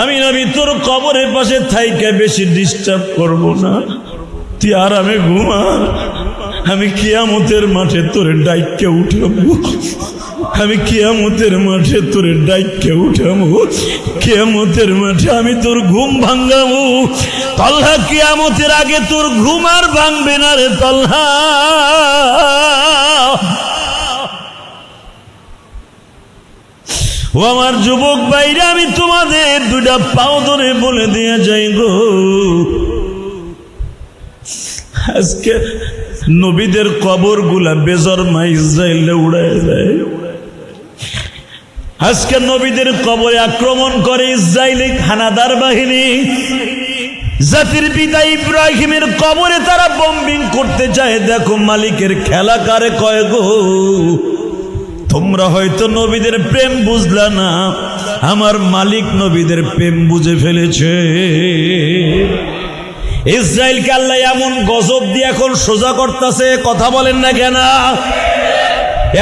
আমি নবী তোর কবরের পাশে থাইকা বেশি ডিস্টার্ব করব না, তুই আরামে ঘুমা। আমি কিয়ামতের মাঠে তোরে ডাইকে উঠাবো, আমি কিয়ামতের মাঠে তোরে ডাইকে উঠাবো, কিয়ামতের মাঠে আমি তোর ঘুম ভাঙাবো। তালহা কিয়ামতের আগে তোর ঘুম আর ভাঙবে না রে তালহা। ও আমার যুবক ভাইরা, আমি তোমাদের দুটা পাও ধরে বলে দিয়ে যাই গো, আজকে নবীদের কবর গুলা বেজরমা ইসরায়েলে উড়ায় যায়। আজকে নবীদের কবরে আক্রমণ করে ইসরায়েলি হানাদার বাহিনী। জাতির পিতা ইব্রাহিমের কবরে তারা বম্বিং করতে চায়। দেখো মালিকের খেলা কারে কয় গো। তোমরা হয়তো নবীদের প্রেম বুঝলা না, আমার মালিক নবীদের প্রেম বুঝে ফেলেছে। ইসরায়েলকে আল্লাহ এমন গজব দিয়ে এখন সোজা করতেছে, কথা বলেন না কেন?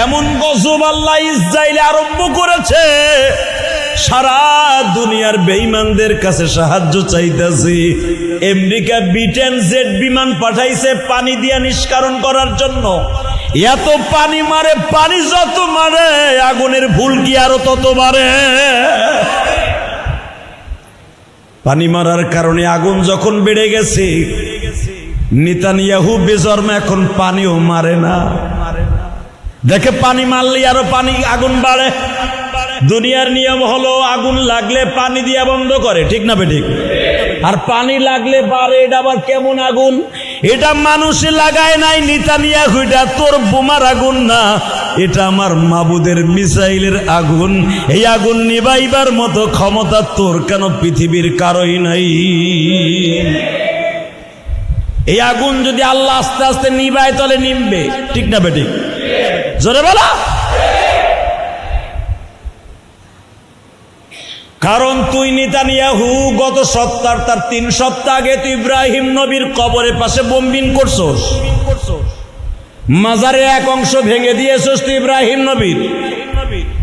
এমন গজব আল্লাহ ইসরায়েল আরম্ভ করেছে, সারা দুনিয়ার বেঈমানদের কাছে সাহায্য চাইতেছি। আমেরিকা ব্রিটেন জেট বিমান পাঠাইছে পানি দিয়ে নিষ্কাশন করার জন্য। এত পানি মারে, পানি যত মারে আগুনের ফুলকি আরো তত মারে। পানি মারার কারণে আগুন যখন বেড়ে গেছে, নেতানিয়াহু বেজরমা এখন পানিও মারে না। দেখে পানি মারলে আরো পানি আগুন বাড়ে। দুনিয়ার নিয়ম হলো আগুন লাগলে পানি দিয়ে বন্ধ করে, ঠিক না বেঠিক? আর পানি লাগলে বাড়ে। এটা আবার কেমন আগুন? এটা মানুষে লাগায় নাই নেতানিয়াহু, এটা তোর বোমার আগুন না, এটা আমার মাবুদের মিসাইলের আগুন। এই আগুন নিবাইবার মতো ক্ষমতা তোর কেন পৃথিবীর কারোই নাই। এই আগুন যদি আল্লাহ আস্তে আস্তে নিবায় তাহলে নিমবে, ঠিক না বেঠিক? জোরে বলা। কারণ তুই নেতানিয়াহু গত সপ্তাহ, তার 3 সপ্তাহ আগে তুই ইব্রাহিম নবীর কবরের পাশে বোম্বিং করছস, মাজারের এক অংশ ভেঙে দিয়েছস তুই ইব্রাহিম নবীর।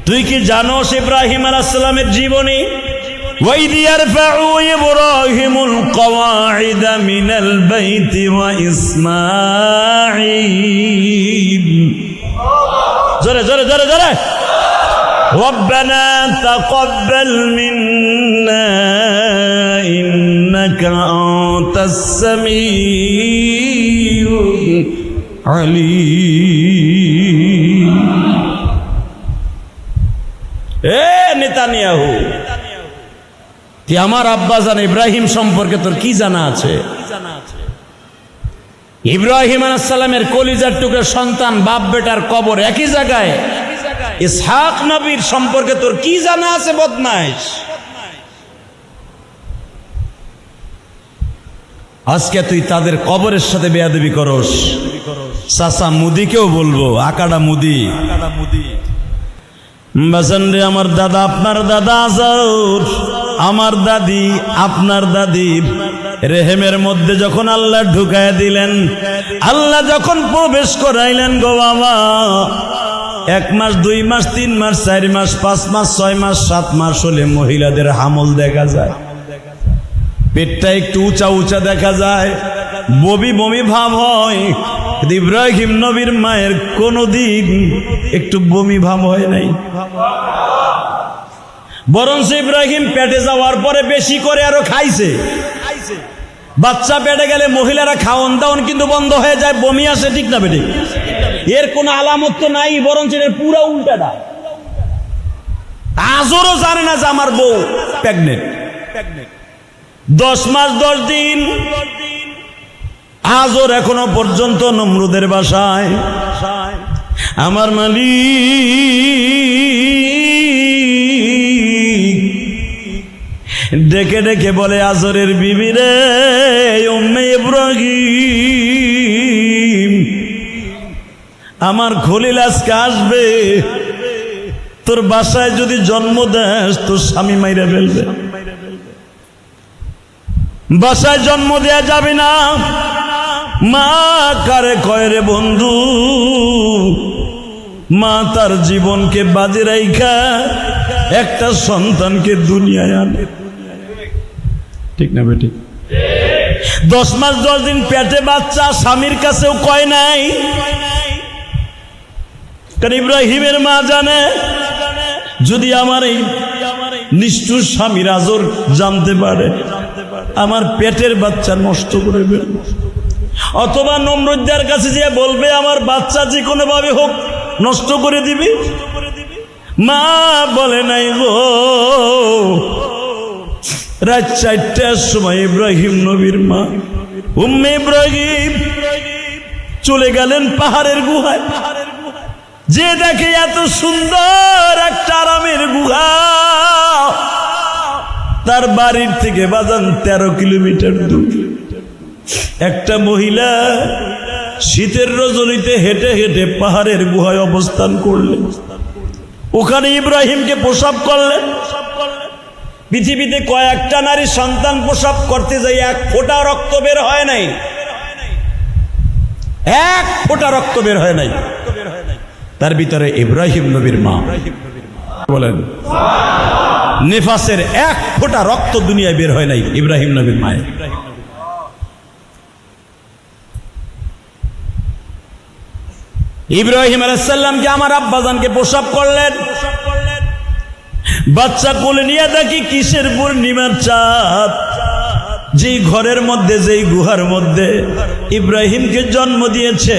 তুই কি জানোস ইব্রাহিম আলাইহিস সালামের জীবনী? وَإِذْ يَرْفَعُ إِبْرَاهِيمُ الْقَوَاعِدَ مِنَ الْبَيْتِ وَإِسْمَاعِيلُ। জোরে জোরে জোরে জোরে। رَبَّنَا تَقَبَّلْ مِنَّا إِنَّكَ أَنْتَ السَّمِيعُ الْعَلِيمُ। নেতানিয়াহু, তুই আমার আব্বাজান ইব্রাহিম সম্পর্কে তোর কি জানা আছে? ইব্রাহিম আলাইহিস সালামের কলিজার টুকরা সন্তান, বাপ বেটার কবর একই জায়গায়। ইসহাক নবীর সম্পর্কে তোর কি জানা আছে বদমাইশ? আজকে তুই তাদের কবরের সাথে বেয়াদবি করস। চাচা মুদিকেও বলবো, আকাডা মুদি। বাজান রে, আমার দাদা আপনার দাদা আজাউর, আমার দাদি আপনার দাদি রেহেমের মধ্যে যখন আল্লাহ ঢুকায় দিলেন, আল্লাহ যখন প্রবেশ করাইলেন গো বাবা, 1 মাস 2 মাস 3 মাস 4 মাস 5 মাস 6 মাস 7 মাস হলে মহিলাদের হামল দেখা যায়, পেটটা একটু উঁচা উঁচা দেখা যায়, বমি বমি ভাব হয়। ইব্রাহিম নবীর মায়ের কোনদিন একটু বমি ভাব হয় নাই, বরঞ্চ ইব্রাহিম পেটে যাওয়ার পরে বেশি করে আরো খাইছে। বাচ্চা পেটে গেলে মহিলারা খাওন দাওন কিন্তু বন্ধ হয়ে যায়, বমি আসে, ঠিক না বেঠিক? এর কোনো আলামত তো নাই, বরঞ্চ এর পুরো উল্টাটা। আজও জানে না যে আমার বউ প্রেগনেন্ট। 10 মাস 10 দিন আজর এখনো পর্যন্ত নমরুদের বাসায় আমার মালিক ডেকে ডেকে বলে, আজরের বিবি রে, উম্মে ইব্রাহিম, আমার খলিল আজকে আসবে, তোর বাসায় যদি জন্ম দেস তোর স্বামী মাইরা ফেলবে। বাসায় জন্ম দেয়া যাবে না। মা কারে কয় রে বন্ধু, মা তার জীবনকে বাজে রাইখা একটা সন্তানকে দুনিয়ায় আনে। ঠিক না বেটি? 10 মাস 10 দিন পেটে বাচ্চা, স্বামীর কাছেও কয় নাই, কারণ ইব্রাহিমের মা জানে যদি আমার এই নিষ্ঠুর স্বামীর আজর জানতে পারে আমার পেটের বাচ্চা নষ্ট করে দেবে, অথবা নমরুদ্দার কাছে যে বলবে আমার বাচ্চা যে কোনো ভাবে হোক নষ্ট করে দিবি। মা বলে নাই গো। রাত 4টার সময় ইব্রাহিম নবীর মা উম্মে ইব্রাহিম চলে গেলেন পাহাড়ের গুহায়। যে দেখে এত সুন্দর একটা আরামের গুহা, তার বাড়ির থেকে বাজান 13 কিলোমিটার দূর। একটা মহিলা শীতের রজনীতে হেঁটে হেঁটে পাহাড়ের গুহায় অবস্থান করলেন, ওখানে ইব্রাহিমকে প্রসব করলেন। পৃথিবীতে কয়েকটা নারী সন্তান প্রসব করতে যাই 1 ফোঁটা রক্ত বের হয় নাই, 1 ফোঁটা রক্ত বের হয় নাই। তার ভিতরে ইব্রাহিম নবীর মা বলেন নিফাসের 1 ফোঁটা রক্ত দুনিয়ায় বের হয় নাই ইব্রাহিম নবীর মায়ের। ইব্রাহিম আলাইহিস সালামকে আমার আব্বাজানকে প্রসব করলেন। বাচ্চা কোলে নিয়ে দেখি কিসের পূর্ণিমার চাঁদ। যেই ঘরের মধ্যে, যেই গুহার মধ্যে ইব্রাহিমকে জন্ম দিয়েছে,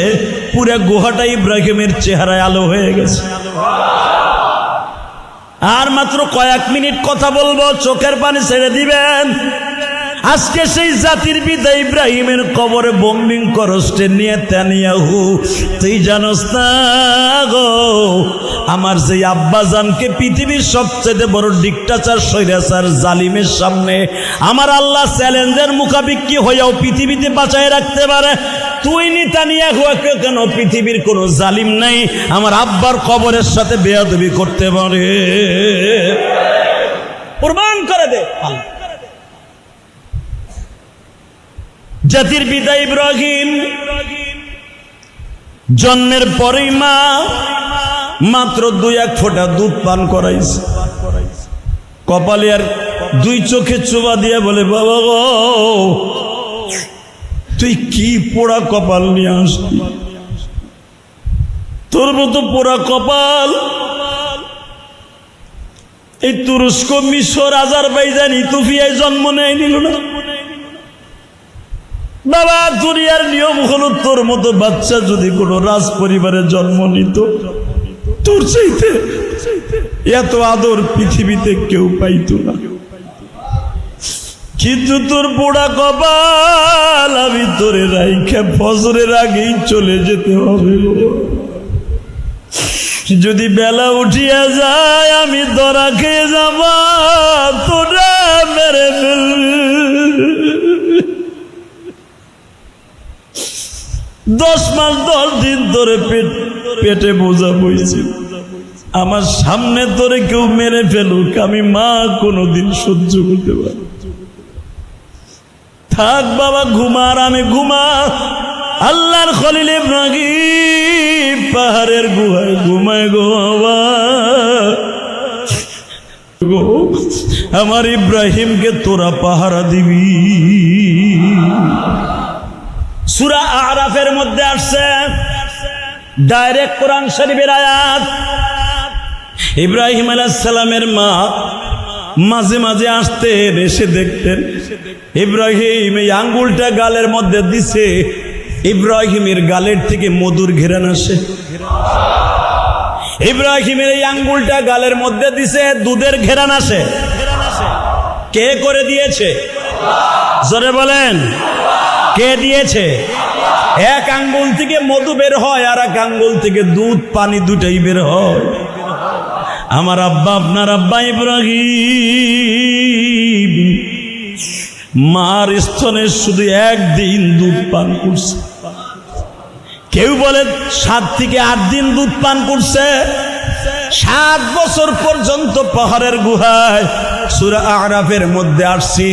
পুরো গুহাটা ইব্রাহিমের চেহারায় আলো হয়ে গেছে। আর মাত্র কয়েক মিনিট কথা বলবো, চোখের পানি ছেড়ে দিবেন। আজকে সেই জাতির পিতা ইব্রাহিমের কবরে বোম্বিং করস্টে নিয়ে নেতানিয়াহু, তুই জানোস না গো আমার সেই আব্বাজানকে পৃথিবীর সবচেয়ে বড় ডিক্টাচার স্বৈরাচার জালিমের সামনে আমার আল্লাহ চ্যালেঞ্জের মুখাপেক্ষি হয়েও পৃথিবীতে বাঁচায় রাখতে পারে। তুই নেতানিয়াহু কেন পৃথিবীর কোনো জালিম নাই আমার আব্বার কবরের সাথে বেয়াদবি করতে পারে? কুরবান করে দে। জাতির পিতা ইব্রাহিম জন্মের পরেই মা মাত্র 2-1 ফোঁটা দুধ পান করাইছে। কপালে আর 2 চোখে চোবা দিয়ে বলে, বাবা গো তুই কি পোড়া কপাল নিয়ে আসবি, তোর মতো পোড়া কপাল এই তুরস্ক, মিশর, আজারবাইজান, ইথিওপিয়ায় জন্ম নেয় নিল না। বাবা দুনিয়ার নিয়ম হলো তোর মতো বাচ্চা যদি কোনো রাজ পরিবারে জন্ম নিত, তোর চাইতে এত আদর পৃথিবীতে কেউ পাইতো না। কিন্তু তোর পোড়া কপাল আমি তোরে রাইখা ফজরের আগেই চলে যেতে হবে। যদি বেলা উঠিয়া যায় আমি ধরা খেয়ে যাব, তোরা মেরে ফেলবি। 10 মাস 10 দিন ধরে পেটে বোঝা বইছে, আমার সামনে ধরে কেউ মেরে ফেলুক আমি মা কোনোদিন সহ্য করতে পারি। থাক বাবা ঘুমা, আর আমি ঘুমা। আল্লাহর খলিল ইব্রাহিম পাহাড়ের গুহায় ঘুমায় গো বাবা। আমার ইব্রাহিমকে তোরা পাহারা দিবি। সূরা আরাফের মধ্যে আসছে, ডাইরেক্ট কোরআন শরীফের আয়াত। ইব্রাহিম আলাইহিস সালামের মা মাঝে মাঝে আসতেন, এসে দেখতেন ইব্রাহিম এই আঙ্গুলটা গালের মধ্যে দিছে, ইব্রাহিমের গালের থেকে মধুর ঘেরান আসে। ইব্রাহিমের এই আঙ্গুলটা গালের মধ্যে দিছে, দুধের ঘেরান আসে। কে করে দিয়েছে? জোরে বলেন, কে দিয়েছে? এক আঙ্গুল থেকে মধু বের হয়, আর এক আঙ্গুল থেকে দুধ, পানি দুটাই বের হয়। আমার আব্বা, আপনার আব্বা ইব্রাহিম মার স্তনে শুধু 1 দিন দুধ পান করছে। কেউ বলে 7 থেকে 8 দিন দুধ পান করছে। 7 বছর পর্যন্ত পাহাড়ের গুহায়, সূরা আরাফের মধ্যে আসছি।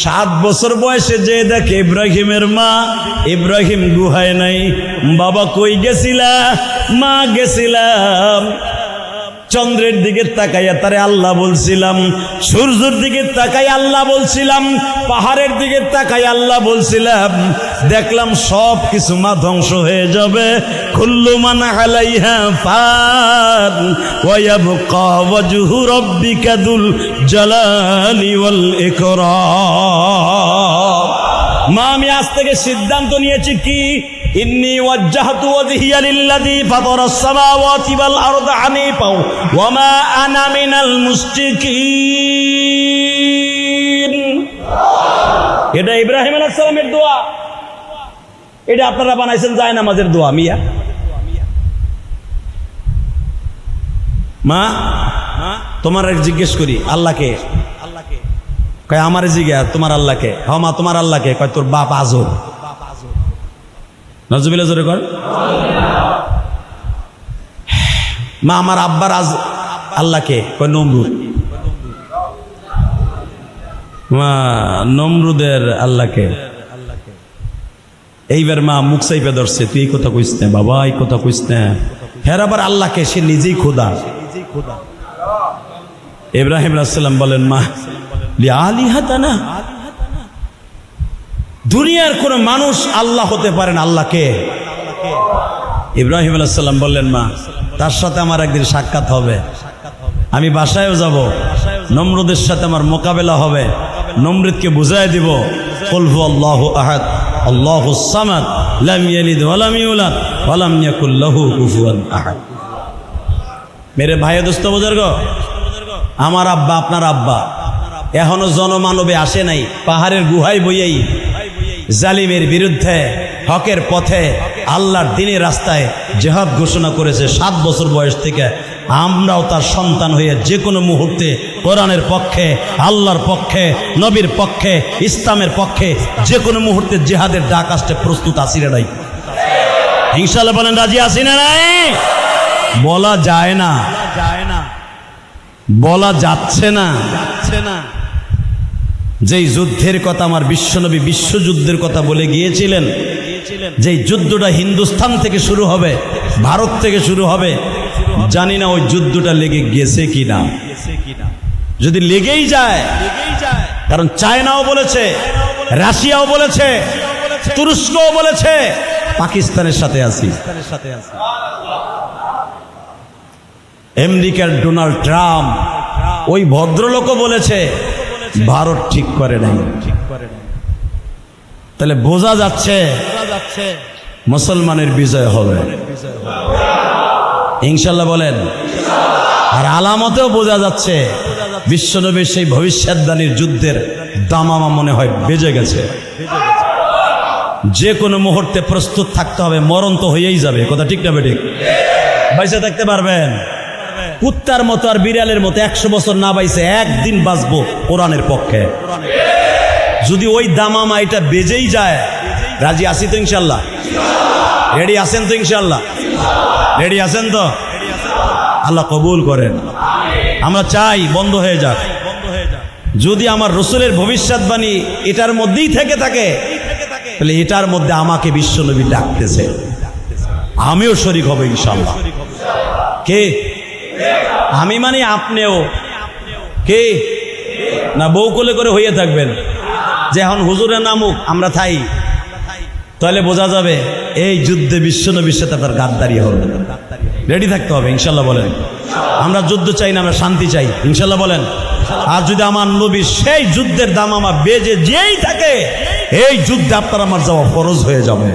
7 বছর বয়সে যে দেখে ইব্রাহিমের মা, ইব্রাহিম গুহায় নাই। বাবা কই গেছিলা? মা গেছিলাম চন্দ্রের দিকে তাকাইয়া তারে আল্লাহ বলছিলাম, সূর্যের দিকে তাকাই আল্লাহ বলছিলাম, পাহাড়ের দিকে তাকাই আল্লাহ বলছিলাম। দেখলাম সব কিছু মা ধ্বংস হয়ে যাবে। কুল্লু মান আলাইহা ফান ওয়া ইয়াবকা ওয়াজহু রাব্বিকা যুল জালালি ওয়াল ইকরাম। মা আমি আজ থেকে সিদ্ধান্ত নিয়েছি কি, ইন্নী ওয়াজ্জাহতু ওয়াজহিয়া লিল্লাযী ফাতারাস সামাওয়াতি ওয়াল আরদা হানিফা ওয়া মা আনা মিনাল মুশরিকিন। এটা ইব্রাহিম আলাইহিস সালামের দোয়া, এটা আপনারা বানাইছেন যায় নামাজের দোয়া। মিয়া মা তোমার জিজ্ঞেস করি আল্লাহকে, কয় আমার জিজ্ঞা তোমার আল্লাহকে। হ্যাঁ মা তোমার আল্লাহকে। কয় তোর বাপ আজব। নজবিল্লাহ জোরে কর। মা আমার আব্বার আল্লাহকে। কয় নমরুদ। মা নমরুদের আল্লাহকে। এইবার মা মুখ চাইপে ধরছে, তুই এই কথা কইস না বাবা, এই কথা কইস না। হের আবার আল্লাহকে, সে নিজেই খোদা। ইব্রাহিম আলাইহিস সালাম বলেন, মা লিআলিহাতানা, দুনিয়ার কোন মানুষ আল্লাহ হতে পারেন, আল্লাহকে। ইব্রাহিম আলাইহিস সালাম বললেন, মা তার সাথে আমার একদিন সাক্ষাৎ হবে, আমি বাসায়ও যাব, নমরুদের সাথে আমার মোকাবেলা হবে, নমরুদকে বুঝাই দিব কুল হুয়াল্লাহু আহাদ আল্লাহুস সামাদ লাম ইয়ালিদ ওয়া লাম ইউলাদ ওয়া লাম ইয়াকুল লাহু কুফুয়ান আহাদ। মেরে ভাই দোস্ত বুজুর্গ, আমার আব্বা আপনার আব্বা এখনো জনমানবে আসে নাই। পাহাড়ের গুহায় বইয়েই জালিমের বিরুদ্ধে হকের পথে আল্লাহর দ্বীনের রাস্তায় জিহাদ ঘোষণা করেছে 7 বছর বয়স থেকে। আমরাও তার সন্তান হয়ে যে কোনো মুহূর্তে কোরআনের পক্ষে, আল্লাহর পক্ষে, নবীর পক্ষে, ইসলামের পক্ষে যে কোনো মুহূর্তে জিহাদের ডাক আসতে প্রস্তুত আছি না নাই? ইনশাআল্লাহ বলেন রাজি আছি না নাই? বলা যায় না, বলা যাচ্ছে না। যেই যুদ্ধের কথা আমার বিশ্বনবী বিশ্বযুদ্ধের কথা বলে গিয়েছিলেন, যেই যুদ্ধটা হিন্দুস্তান থেকে শুরু হবে, ভারত থেকে শুরু হবে, জানি না ওই যুদ্ধটা লেগে গেছে কিনা। যদি লেগেই যায়, কারণ চায়নাও বলেছে, রাশিয়াও বলেছে, তুরস্কও বলেছে পাকিস্তানের সাথে আছি। আমেরিকার ডোনাল্ড ট্রাম্প, ওই ভদ্রলোকও বলেছে ভারত ঠিক করে নাই। তাহলে বোঝা যাচ্ছে মুসলমানের বিজয় হবে ইনশাল্লাহ বলেন। আর আলামতেও বোঝা যাচ্ছে বিশ্বনবীর সেই ভবিষ্যৎবাণীর যুদ্ধের দামামা মনে হয় বেজে গেছে। যে কোনো মুহূর্তে প্রস্তুত থাকতে হবে, মরণ তো হয়েই যাবে। কথা ঠিক না বেঠিক? বাইসে থাকতে পারবেন? কুত্তার মতো আর বিড়ালের মতো 100 বছর না বাইসে একদিন বাঁচবো কোরআনের পক্ষে। যদি ওই দামামা এটা বেজেই যায়, রাজি আছি তো ইনশাল্লাহ? রেডি আছেন তো ইনশাল্লাহ? রেডি আছেন তো? আল্লাহ কবুল করেন। আমরা চাই বন্ধ হয়ে যাক। যদি আমার রসুলের ভবিষ্যৎবাণী এটার মধ্যেই থেকে থাকে, তাহলে এটার মধ্যে আমাকে বিশ্বনবী ডাকতেছে, আমিও শরীক হব ইনশাল্লাহ। কে? আমি মানে আপনিও। কে? না বউ কোলে করে হইয়া থাকবেন যে এখন হুজুরের নামুক আমরা থাই, তাহলে বোঝা যাবে এই যুদ্ধে বিশ্বনবীর সাথে তার গাদ্দারি হবে। রেডি থাকতে হবে ইনশাল্লাহ বলেন। আমরা যুদ্ধ চাই না, আমরা শান্তি চাই ইনশাল্লাহ বলেন। আর যদি আমার নবী সেই যুদ্ধের দামামা বেজে যেই থাকে, এই যুদ্ধে আপনার আমার যাওয়া ফরজ হয়ে যাবে।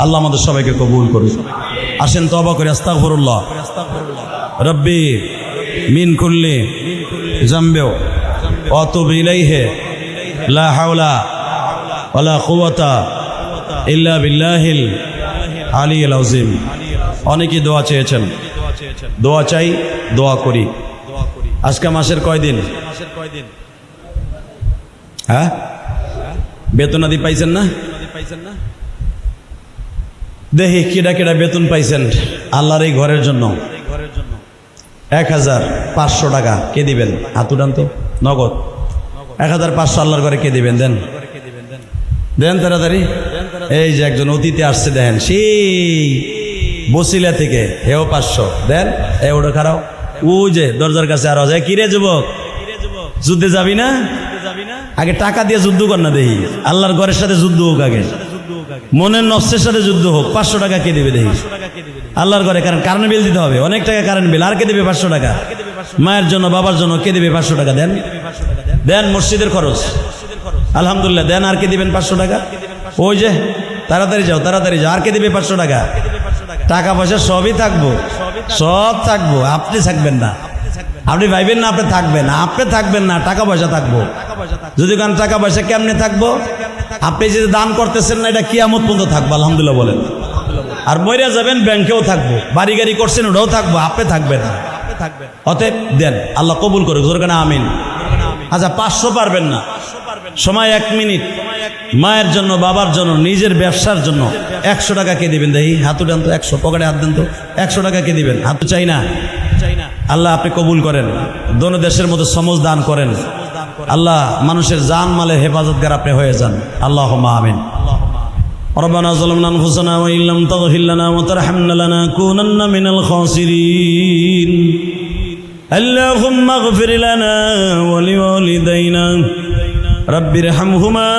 আল্লাহ আমাদের সবাইকে কবুল করুন। আসেন তওবা করে আস্তাগফিরুল্লাহ রব্বি মিন কুল্লি জামবি ওয়া আতুবু ইলাইহি লা হাওলা ওয়ালা কুওয়াতা ইল্লা বিল্লাহিল আলিয়্যিল আযীম। অনেকে দোয়া চেয়েছেন, দোয়া চাই, দোয়া করি। আজকে মাসের কয়দিন? হ্যাঁ, বেতনাদি পাইছেন না? দেখি কেডা কেডা বেতন পাইছেন আল্লাহর এই ঘরের জন্য। 1500 টাকা কে দিবেন? হাত উঠান তো, নগদ 1500 আল্লাহর ঘরে কে দিবেন? দেন দেন তাড়াতাড়ি। এই যে একজন অতিথি আসছে, দেখেন সেই বসিলা থেকে, হেও 500 দেন। ওটা খারাপ, ওই যে দরজার কাছে আরো যায়, কিরে যুবক যুদ্ধে যাবি না? আগে টাকা দিয়ে যুদ্ধ কর না দেখি, আল্লাহর ঘরের সাথে যুদ্ধ হোক, আগে মনের নফসের সাথে যুদ্ধ হোক। 500 টাকা কে দিবে দেখি আল্লাহর ঘরে? কারণ কারেন্ট বিল দিতে হবে, অনেক টাকা কারেন্ট বিল। আর কে দিবে 500 টাকা? মায়ের জন্য, বাবার জন্য কে দিবে 500 টাকা? দেন দেন, মসজিদের খরচ আলহামদুলিল্লাহ দেন। আর কে দিবেন 500 টাকা? ওই যে তাড়াতাড়ি যাও, তাড়াতাড়ি যাও। আর কে দিবে 500 টাকা? টাকা পয়সা সবই থাকবো, সব থাকবো, আপনি থাকবেন না। আপনি ভাইবেন না আপনি থাকবেন, আপনি থাকবেন না, টাকা পয়সা থাকবো। যদি কারণ টাকা পয়সা কেমনে থাকবো? আপনি যে দান করতেছেন না, এটা কিয়ামত পর্যন্ত থাকবো, আলহামদুলিল্লাহ বলেন। আর মইরা যাবেন, ব্যাংকেও থাকবো, বাড়ি গাড়ি করছেন ওটাও থাকবো, আপনি থাকবেন না। অতএব দেন, আল্লাহ কবুল করুক, জোরে কেন আমিন। আচ্ছা 500 পারবেন না, সময় 1 মিনিট। মায়ের জন্য, বাবার জন্য, নিজের ব্যবসার জন্য 100 টাকা কে দিবেন দেখি? হাত উঠান তো, 100 পকেটে হাত দেন তো। 100 টাকা কে দিবেন? হাত চাই না। আল্লাহ আপনি কবুল করেন, দোনো দেশের মধ্যে সমজ দান করেন। আল্লাহ মানুষের জান মালের হেফাজতগার আপনি হয়ে যান, আল্লাহুম্মা আমিন। ربنا ظلمنا أنفسنا وإن لم تغفر لنا وترحمنا لنكونن من الخاسرين اللهم اغفر لنا ولوالدينا رب ارحمهما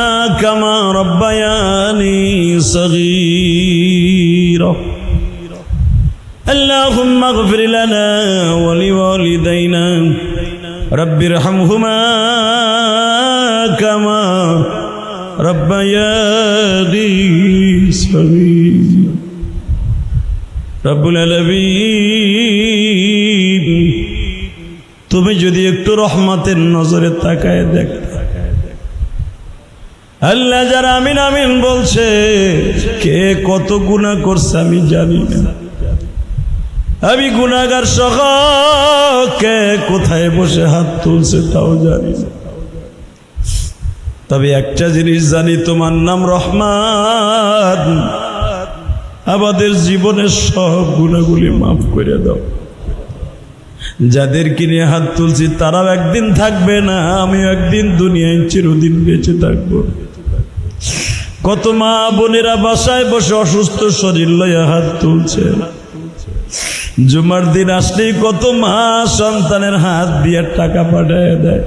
كما ربياني صغيرا اللهم اغفر لنا ولوالدينا رب ارحمهما كما ربياني صغيرا رب العالمين তুমি যদি একটু রহমতের নজরে তাকায় দেখতে, আল্লাহ যারা আমিন আমিন বলছে, কে কত গুনাহ করছে আমি জানি না, আমি গুনাহগার সহ কে কোথায় বসে হাত তুলছে তাও জানি না। তবে একটা জিনিস জানি, তোমার নাম রহমান, আমাদের জীবনের সব গুনাহগুলি মাফ করে দাও। যাদেরকে নিয়ে হাত তুলছি তারাও একদিন থাকবে না, আমিও একদিন দুনিয়ায় চিরদিন বেঁচে থাকবো। কত মা বোনেরা বাসায় বসে অসুস্থ শরীর লইয়া হাত তুলছে, জুমার দিন আসলেই কত মা সন্তানের হাত দিয়ে টাকা পাঠায় দেয়।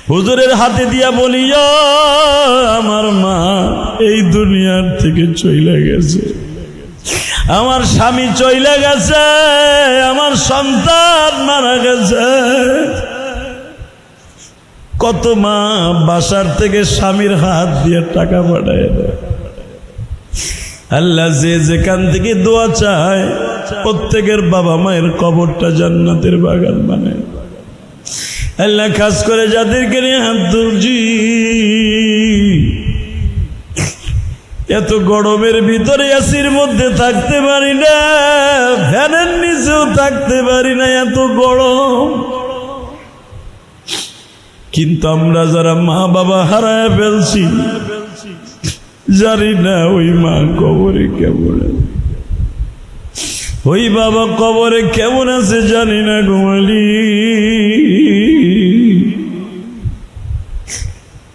হুজুরের হাতে দিয়া বলিয়া আমার মা এই দুনিয়ার থেকে চলে গেছে, আমার স্বামী চলে গেছে, আমার সন্তান মারা গেছে। কত মা বাসার থেকে স্বামীর হাত দিয়ে টাকা পাঠায় দেয়। আল্লাহ যে যেখান থেকে দোয়া চায় প্রত্যেকের বাবা মায়ের কবরটা জান্নাতের বাগান বানায়। আল্লাহ খাস করে যাদেরকে নিয়ে হাত তুলছি, এত গরমের ভিতরে এসির মধ্যে থাকতে পারি না, ফ্যানের নিচেও থাকতে পারি না, এত গরম। কিন্তু আমরা যারা মা বাবা হারায় ফেলছি, জানি না ওই মা কবরে কেমন, ওই বাবা কবরে কেমন আছে জানি না। ঘুমালি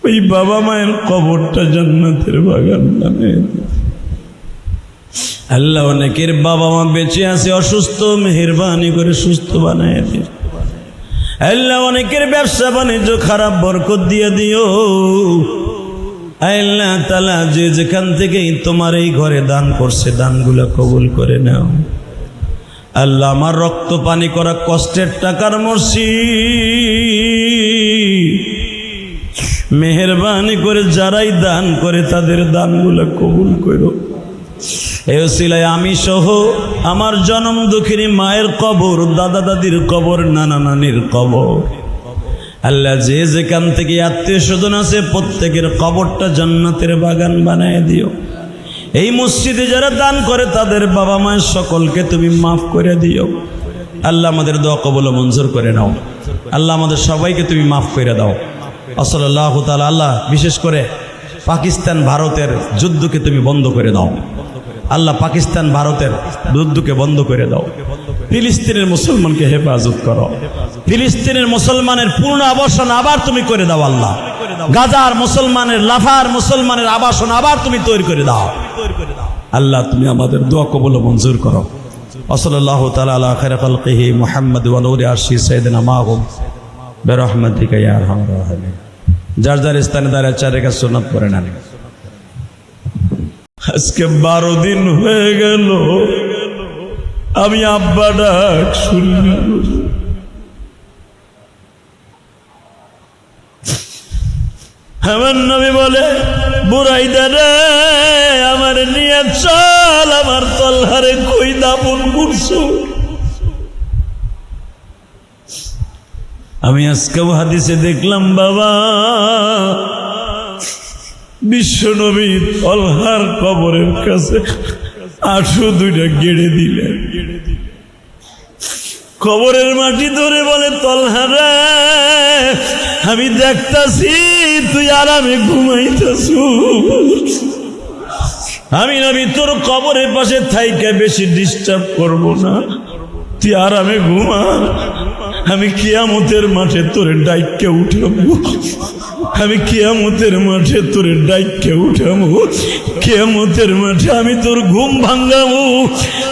ওই বাবা মায়ের কবরটা জান্নাতের বাগান বানায়। আল্লাহ অনেকের বাবা মা বেঁচে আছে অসুস্থ, মেহেরবানি করে সুস্থ বানায় দিও। আল্লাহ অনেকের ব্যবসা বাণিজ্য খারাপ, বরকত দিয়ে দিও। আল্লাহ তাআলা যে যেখান থেকেই তোমার এই ঘরে দান করছে, দানগুলো কবুল করে নাও। আল্লাহ আমার রক্ত পানি করা কষ্টের টাকার মসজিদ, মেহেরবানি করে যারাই দান করে তাদের দানগুলো কবুল করো। এই ওসিলায় আমি সহ আমার জনম দুঃখিনী মায়ের কবর, দাদা দাদির কবর, নানা নানির কবর, আল্লাহ যে যেখান থেকে আত্মীয় স্বজন আছে প্রত্যেকের কবরটা জান্নাতের বাগান বানায় দিও। এই মসজিদে যারা দান করে তাদের বাবা মায়ের সকলকে তুমি মাফ করে দিও। আল্লাহ আমাদের দোয়া কবুল ও মঞ্জুর করে নাও। আল্লাহ আমাদের সবাইকে তুমি মাফ করে দাও। সাল্লাল্লাহু তাআলা। আল্লাহ বিশেষ করে পাকিস্তান ভারতের যুদ্ধকে তুমি বন্ধ করে দাও। আল্লাহ পাকিস্তান ভারতের যুদ্ধকে বন্ধ করে দাও। ফিলিস্তিনের মুসলমানকে হেফাজত করো। ফিলিস্তিনের মুসলমানের পূর্ণ আবাসন আবার তুমি করে দাও। আল্লাহ গাজার মুসলমানের, লাফার মুসলমানের আবাসন আবার তুমি তৈরি করে দাও। আল্লাহ তুমি আমাদের দোয়া কবুল ও মঞ্জুর করো। ওয়াসাল্লাল্লাহু তাআলা আলা খায়রি খালকিহি মুহাম্মদ ওয়া নূরি আরশি সাইয়্যিদিনা মাহুম বিরহমাতিকা ইয়া আরহামার রাহিমিন। যার যার স্থানে দাঁড়িয়ে 4 রাকাত সুন্নাত পড়ে নেন। আজকে 12 দিন হয়ে গেল আমি আব্বা ডাক শুনি না। আমার নবী বলে, বুরাইদা রে আমার নিয়ে চল, আমার তলহারে কই দাপন করছো। আমি আজকেও হাদিসে দেখলাম বাবা বিশ্ব নবী তলহার কবরের কাছে 802টা গেড়ে দিলেন। কবরের মাটি ধরে বলে, তলহারে আমি দেখতাছি তুই আরামে ঘুমাইতেছু, আমি নবী তোর কবরের পাশে থাইকে বেশি ডিস্টার্ব করব না, তুই আরামে ঘুমা। আমি কিয়ামতের মাঠে তোরে ডাইকে উঠাবো, আমি কিয়ামতের মাঠে তোরে ডাইকে উঠাবো, কিয়ামতের মাঠে আমি তোর ঘুম ভাঙ্গাবো।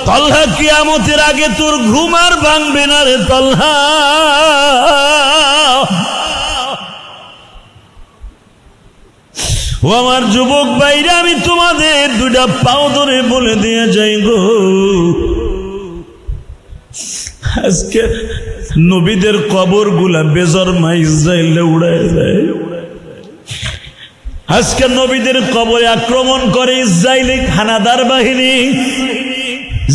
তলহা কিয়ামতের আগে তোর ঘুম আর ভাঙবে না রে তলহা। ও আমার যুবক ভাইরা, আমি তোমাদের 2টা পাও ধরে বলে দিয়ে যাই গো, আজকে নবীদের কবর গুলা বেজরমা ইসরায়েলে উড়ায় দেয়। আজকে নবীদের কবরে আক্রমণ করে ইসরায়েলি হানাদার বাহিনী।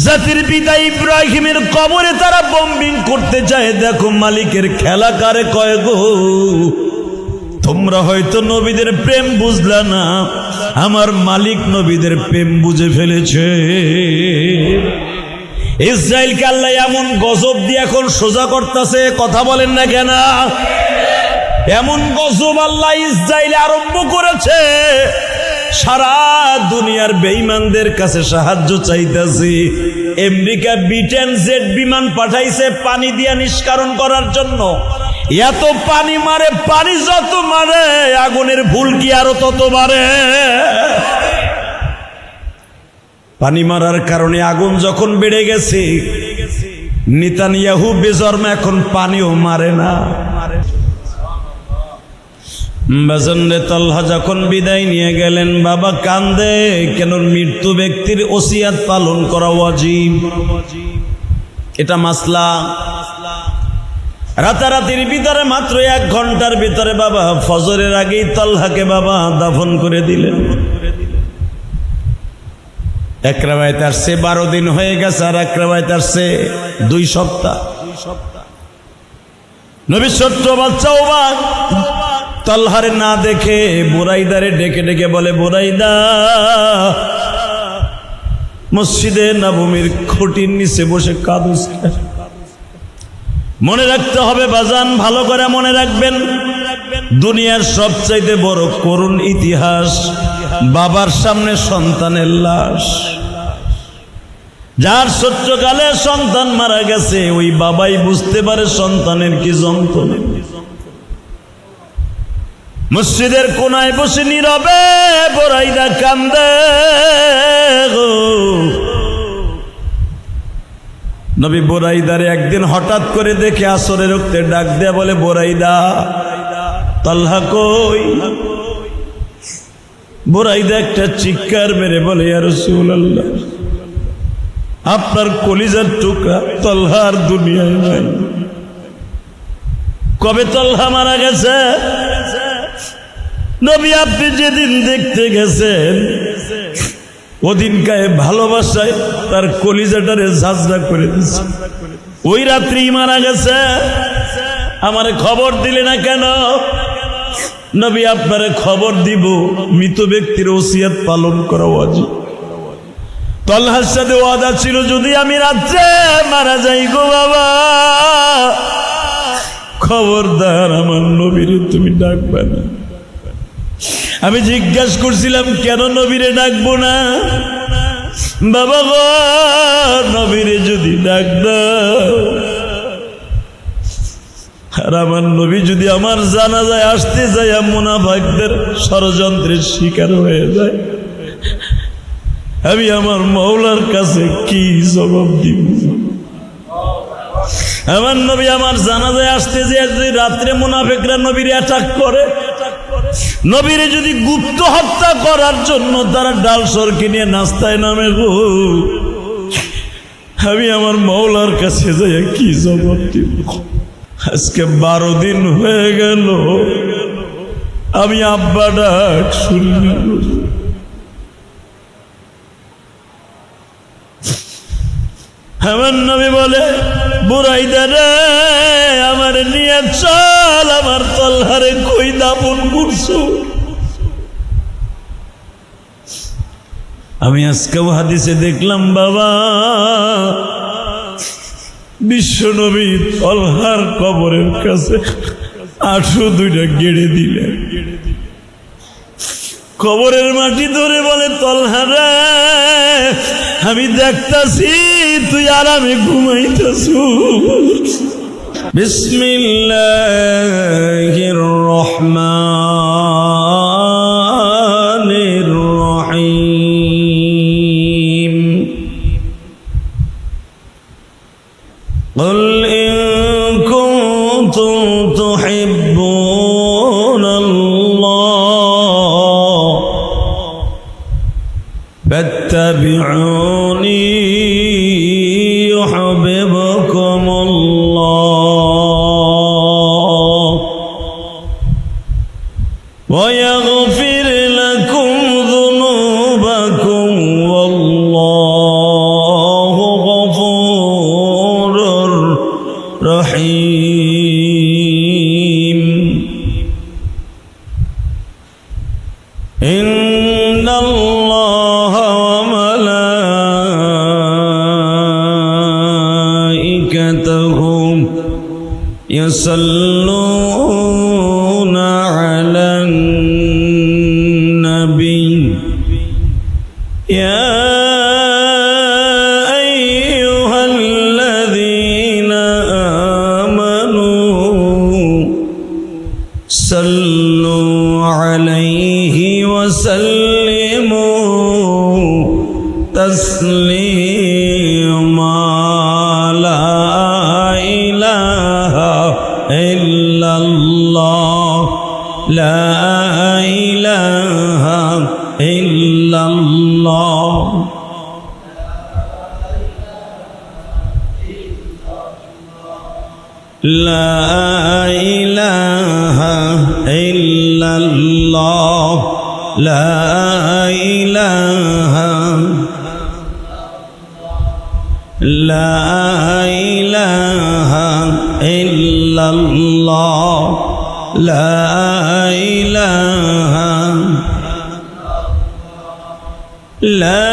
জাতির পিতা ইব্রাহিমের কবরে তারা বম্বিং করতে চায়। দেখো মালিকের খেলা কারে কয় গো। তোমরা হয়তো নবীদের প্রেম বুঝলা না, আমার মালিক নবীদের প্রেম বুঝে ফেলেছে। ইসরায়েলকে আল্লাহ এমন গজব দিয়ে এখন সোজা করতেছে, কথা বলেন না কেন? এমন গজব আল্লাহ ইসরায়েলে আরম্ভ করেছে, সারা দুনিয়ার বেঈমানদের কাছে সাহায্য চাইতেছি। আমেরিকা ব্রিটেন জেট বিমান পাঠাইছে পানি দিয়া নিষ্কারণ করার জন্য। এত পানি মারে, পানি যত মারে আগুনের ভুলকি আরো তত মারে। পানি মারার কারণে আগুন যখন বেড়ে গেছে, নেতানিয়াহু বেজরমা এখন পানিও মারে না। বাজানরে তলহা যখন বিদায় নিয়ে গেলেন, বাবা কান্দে কেন? মৃত্যু ব্যক্তির ওসিয়াত পালন করা ওয়াজিব, এটা মাসলা। রাতারাতির ভিতরে মাত্র 1 ঘন্টার ভিতরে বাবা ফজরের আগেই তলহাকে বাবা দাফন করে দিলেন। এক রাওয়ায়াত আসছে 12 দিন হয়ে গেছে, আর এক রাওয়ায়াত আসছে 2 সপ্তাহ। নবী ছোট্ট বাচ্চা অবাক, তলহারে না দেখে বুরাইদারে ডেকে ডেকে বলে, বুরাইদা মসজিদে নববীর খুঁটির নিচে বসে কাঁদুস। মনে রাখতে হবে বাজান, ভালো করে মনে রাখবেন, দুনিয়ার সবচাইতে বড় করুণ ইতিহাস বাবার সামনে সন্তানের লাশ। যার ছোট্টকালে সন্তান মারা গেছে, ওই বাবাই বুঝতে পারে সন্তানের কি যন্ত্রণা। মসজিদের কোনায় বসে নীরবে বুরাইদা কান্দে গো। নবী বুরাইদারে একদিন হঠাৎ করে দেখে আসরের রক্তে ডাক দেয়া বলে, বুরাইদা তলহা কই? বুরাইদা একটা চিৎকার মেরে বলে, ইয়া রাসূলুল্লাহ, আপনার কলিজার টুকরা তলহা আর দুনিয়ায় নাই। কবে তলহা মারা গেছে? নবী আপনি যেদিন দেখতে গেছেন, ওদিন গায়ে ভালোবাসায় তার কলিজাটারে ঝাঁঝরা করে দিচ্ছে। ওই রাত্রি মারা গেছে, আমারে খবর দিলে না কেন? নবী আপনারে খবর দিব, মৃত ব্যক্তির ওসিয়ত পালন করা ওয়াজিব। তলহার সাথে ওয়াদা ছিল, যদি আমি রাত্রে মারা যাই গো বাবা, খবরদার আমার নবীরে তুমি ডাকবে না। আমি জিজ্ঞাসা করছিলাম, কেন নবীরে ডাকবো না? বাবা গো, নবীরে যদি ডাক দাও, আর আমার নবী যদি আমার জানাজায় আসতে যায় মুনাফিকদের ষড়যন্ত্রের শিকার হয়ে যায়, আমি আমার মওলার কাছে কি জবাব দিব? আমার নবী আমার জানাজায় আসতে যে রাত্রে মুনাফিকরা নবীর অ্যাটাক করে, নবীরে যদি গুপ্ত হত্যা করার জন্য তারা ডাল সরকে নিয়ে নাস্তায় নামে গো, আমি আমার মওলার কাছে যাই কি জবাব দিব? আজকে 12 দিন হয়ে গেল আমি আব্বা ডাক শুনি না। আমার নবী বলে, বুরাইদা রে আমার নিয়ে চল, আমার তলহারে কই দাপন করছো? আমি আজকেও হাদিসে দেখলাম বাবা বিশ্ব নবী তলহার কবরের কাছে 802টা গেড়ে দিলেন। কবরের মাটি ধরে বলে, তলহারে আমি দেখতাছি তুই আরামে ঘুমাইতেছু। বিসমিল্লাহির রহমানির রহিম। قل إن كنتم تحبون الله فاتبعوني يحببكم الله ويغفر لكم ذنوبكم والله غفور رحيم إن الله وملائكته يصلون على النبي يا أيها الذين آمنوا صلوا عليه وسلموا تسليما لا إله إلا الله لا إله إلا الله لا إله إلا الله لا إله لا إله إلا الله لا إله لا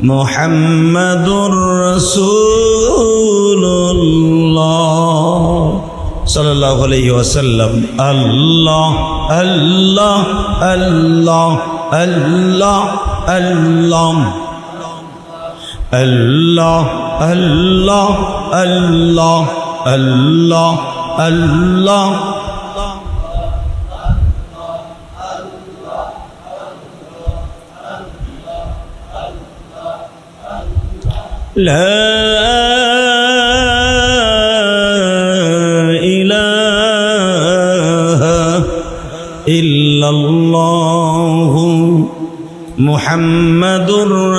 মুহাম্মাদুর রাসূলুল্লাহ সাল্লাল্লাহু আলাইহি ওয়াসাল্লাম। আল্লাহ আল্লাহ আল্লাহ আল্লাহ আল্লাহ আল্লাহ আল্লাহ আল্লাহ আল্লাহ আল্লাহ لا إله إلا الله محمد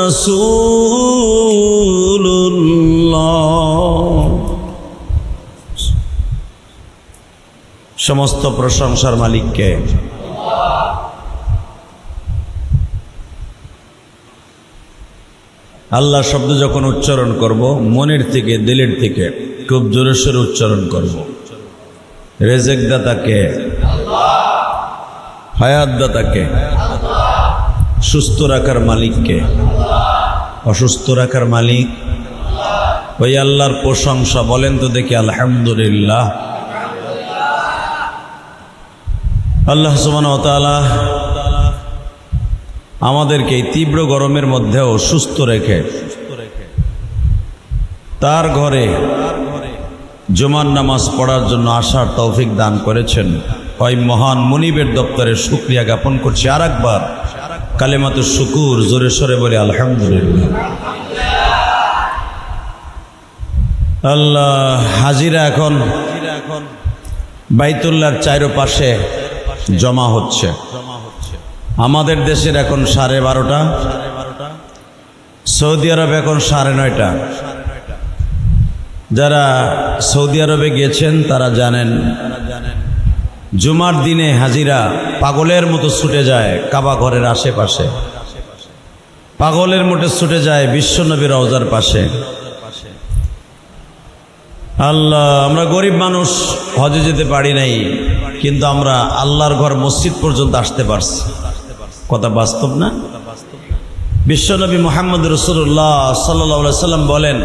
رسول الله। সমস্ত প্রশংসার মালিককে। আল্লাহ শব্দ যখন উচ্চারণ করব মনের থেকে দিলের থেকে খুব জোরে সোরে উচ্চারণ করব। রেজেক দাতাকে, হায়াত দাতাকে, সুস্থ রাখার মালিককে, অসুস্থ রাখার মালিক ওই আল্লাহর প্রশংসা। বলেন তো দেখি আলহামদুলিল্লাহ। আল্লাহ সুবহানাহু ওয়া তাআলা আমাদেরকে এই তীব্র গরমের মধ্যেও সুস্থ রেখে তার ঘরে জুমার নামাজ পড়ার জন্য আসার তৌফিক দান করেছেন, ওই মহান মুনিবের দপ্তরে শুকরিয়া জ্ঞাপন করছি। আর একবার কালেমাতুশ শুকুর জোরে সরে বলে আলহামদুলিল্লাহ। আল্লাহ, হাজিরা এখন বাইতুল্লাহর চারপাশে জমা হচ্ছে। আমাদের দেশের এখন 12:30, সৌদি আরব এখন 9:30। যারা সৌদি আরবে গিয়েছেন তারা জানেন, জুমার দিনে হাজিরা পাগলের মতো ছুটে যায় কাবা ঘরের আশেপাশে, পাগলের মতো ছুটে যায় বিশ্বনবীর রওজার পাশে। আল্লাহ, আমরা গরিব মানুষ, হজে যেতে পারি নাই, কিন্তু আমরা আল্লাহর ঘর মসজিদ পর্যন্ত আসতে পারছি। কথা বাস্তব না? বিশ্বনবী মুহাম্মদ রাসূলুল্লাহ সাল্লাল্লাহু আলাইহি সাল্লাম বলেন,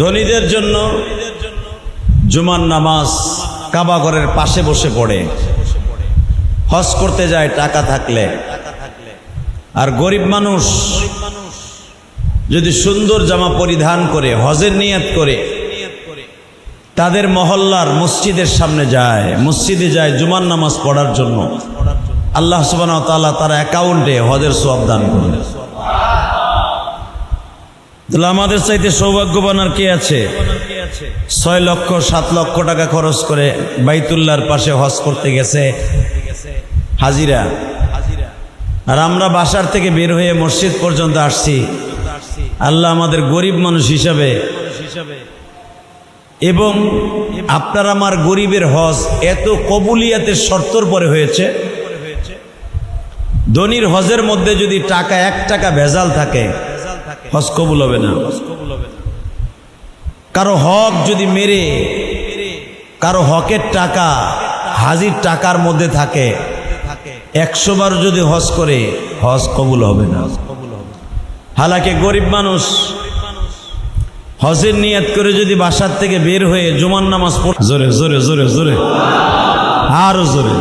ধনীদের জন্য জুমার নামাজ কাবা ঘরের পাশে বসে পড়ে, হজ করতে যায় টাকা থাকলে। আর গরিব মানুষ যদি সুন্দর জামা পরিধান করে হজের নিয়ত করে তাদের মহল্লার মসজিদের সামনে যায়, মসজিদে যায় জুমার নামাজ পড়ার জন্য, আল্লাহ সুবহানাহু ওয়া তাআলা তার অ্যাকাউন্টে হজের সওয়াব দান করেন। তাহলে আমাদের চাইতে সৌভাগ্যবান আর কে আছে? 6 লক্ষ 7 লক্ষ টাকা খরচ করে বাইতুল্লাহর পাশে হজ করতে গেছে হাজিরা, আর আমরা বাসার থেকে বের হয়ে মসজিদ পর্যন্ত আসছি। আল্লাহ আমাদের গরিব মানুষ হিসাবে, এবং আপনার আমার গরিবের হজ এত কবুলিয়াতের শর্তর পরে হয়েছে। ধনীর হজের মধ্যে যদি টাকা 1 টাকা ভেজাল থাকে, হজ কবুল হবে না। কারো হক যদি মেরে, কারো হকের টাকা হাজির টাকার মধ্যে থাকে, 100 বার যদি হজ করে, হজ কবুল হবে না। হালাকে গরিব মানুষ হজের নিয়ত করে যদি বাসার থেকে বের হয়ে জুমার নামাজ পড়ে, জোরে জোরে জোরে জোরে আরো জোরে,